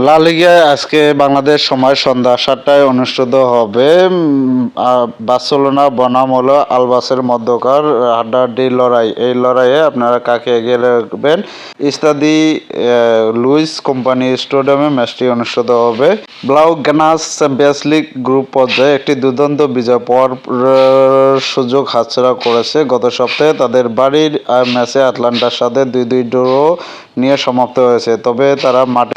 লা লিগায় আজকে বাংলাদেশ সময় সন্ধ্যা ৭টায় অনুষ্ঠিত হবে বার্সেলোনা বনাম হলো আলবাসের মধ্যকার হাড্ডাহাড্ডি লড়াই। এই লড়াইয়ে আপনারা কাকে এগিয়ে রাখবেন? ইস্তাদি লুইস কোম্পানি স্টেডিয়ামে ম্যাচটি অনুষ্ঠিত হবে। ব্লাউগ্রানাস চ্যাম্পিয়ন্স লিগ গ্রুপ পর্যায়ে একটি দুর্দান্ত বিজয় পাওয়ার সুযোগ হাতছাড়া করেছে। গত সপ্তাহে তাদের বাড়ির ম্যাচে আটলান্টার সাথে ২-২ ড্র নিয়ে সমাপ্ত হয়েছে। তবে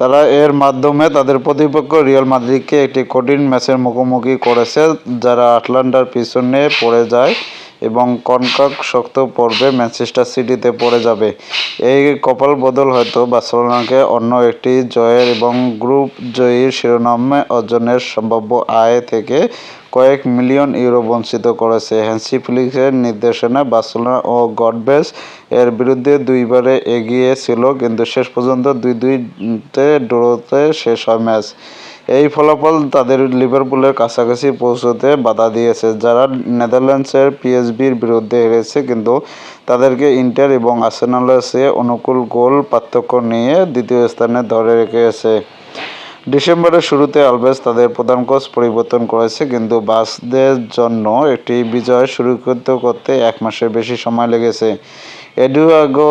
তারা এর মাধ্যমে তাদের প্রতিপক্ষ রিয়াল মাদ্রিদকে একটি কঠিন ম্যাচের মুখোমুখি করেছে, যারা আটলান্টার পিছনে পড়ে যায় এবং কনকাক শক্ত পর্বে ম্যানচেস্টার সিটিতে পড়ে যাবে। এই কপাল বদল হয়তো বার্সেলোনাকে অন্য একটি জয়ের এবং গ্রুপ জয়ীর শিরোনাম অর্জনের সম্ভাব্য আয় থেকে কয়েক মিলিয়ন ইউরো বঞ্চিত করেছে। হ্যান্সি ফ্লিকের নির্দেশনায় বার্সেলোনা ও গডবেস এর বিরুদ্ধে দুইবারে এগিয়ে ছিল, কিন্তু শেষ পর্যন্ত ২-২তে ড্রতে শেষ হয় ম্যাচ। এই ফলাফল তাদের লিভারপুলের কাছাকাছি পৌঁছতে বাধা দিয়েছে, যারা নেদারল্যান্ডসের পিএসভির বিরুদ্ধে হেরেছে, কিন্তু তাদেরকে ইন্টার এবং আর্সেনালের চেয়ে অনুকূল গোল পার্থক্য নিয়ে দ্বিতীয় স্থানে ধরে রেখেছে। ডিসেম্বরের শুরুতে আলভেজ তাদের প্রধান কোচ পরিবর্তন করেছে, কিন্তু বাসদের জন্য একটি বিজয় সুরক্ষিত করতে ১ মাসের বেশি সময় লেগেছে। এডুয়ার্দো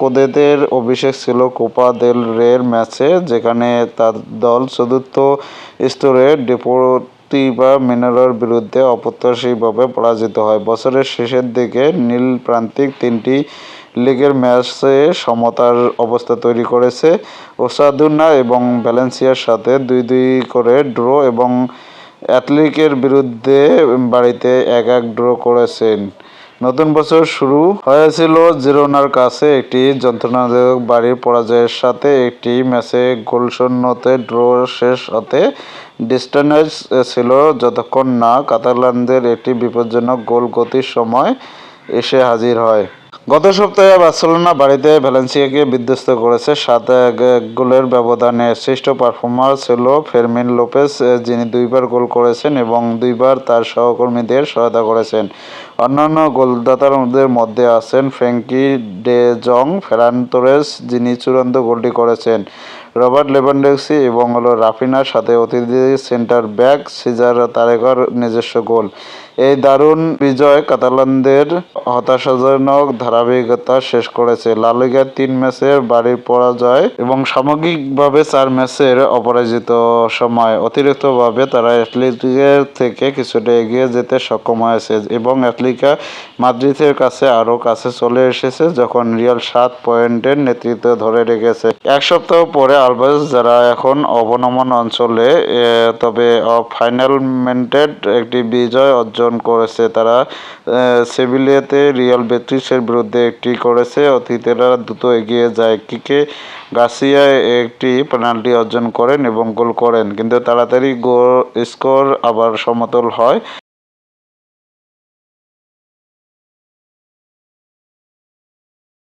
কোদেতের অভিষেক ছিল কোপা দেল রের ম্যাচে, যেখানে তার দল চতুর্থ স্তরের ডেপোর্তিভো মিনেইরোর বিরুদ্ধে অপ্রত্যাশিতভাবে পরাজিত হয়। বছরের শেষের দিকে নীল প্রান্তিক তিনটি লিগের ম্যাচে সমতার অবস্থা তৈরি করেছে। ওসাসুনা এবং ভ্যালেন্সিয়ার সাথে ২-২ করে ড্র এবং অ্যাথলেটিকের বিরুদ্ধে বাড়িতে ১-১ ড্র করেছেন। নতুন বছর শুরু হয়েছিল জিরোনার কাছে একটি যন্ত্রণাদায়ক বাড়ির পরাজয়ের সাথে। একটি ম্যাচে গোলশূন্যতে ড্র শেষ হতে ডিস্টেন্স ছিল, যতক্ষণ না কাতালানদের একটি বিপজ্জনক গোল গতির সময় এসে হাজির হয়। গত সপ্তাহে বার্সেলোনা বাড়িতে ভ্যালেন্সিয়াকে বিধ্বস্ত করেছে ৭-১ গোলের ব্যবধানে। শ্রেষ্ঠ পারফর্মার ছিল ফেরমিন লোপেস, যিনি ২বার গোল করেছেন এবং ২বার তার সহকর্মীদের সহায়তা করেছেন। অন্যান্য গোলদাতাদের মধ্যে আছেন ফ্র্যাঙ্কি ডে জং, ফেরান তোরেস, যিনি চূড়ান্ত গোলটি করেছেন, রবার্ট লেভানডস্কি এবং রাফিনার সাথে অতিথি সেন্টার ব্যাক সিজার তারেগার নিজস্ব গোল। এই দারুণ বিজয় কাতালানদের হতাশাজনক ধারাবাহিকতা শেষ করেছে। লা লিগায় ৩ ম্যাচের বাড়ির পরাজয় এবং সামগ্রিকভাবে ৪ ম্যাচের অপরাজিত সময়। অতিরিক্তভাবে তারা অ্যাথলেটিকের থেকে কিছুটা এগিয়ে যেতে সক্ষম হয়েছে এবং অ্যাথলেটিকো মাদ্রিদের কাছে আরও কাছে চলে এসেছে, যখন রিয়াল ৭ পয়েন্টের নেতৃত্ব ধরে রেখেছে। ১ সপ্তাহ পরে আলভেজ, যারা এখন অবনমন অঞ্চলে, তবে ফাইনালমেন্টেড একটি বিজয় অর্জন করেছে। তারা সেভিলিয়াতে রিয়াল বেটিসের বিরুদ্ধে একটি করেছে। অতিথিরা দ্রুত এগিয়ে যায়। কিকে গার্সিয়া একটি পেনাল্টি অর্জন করেন এবং গোল করেন, কিন্তু তাড়াতাড়ি স্কোর আবার সমতল হয়।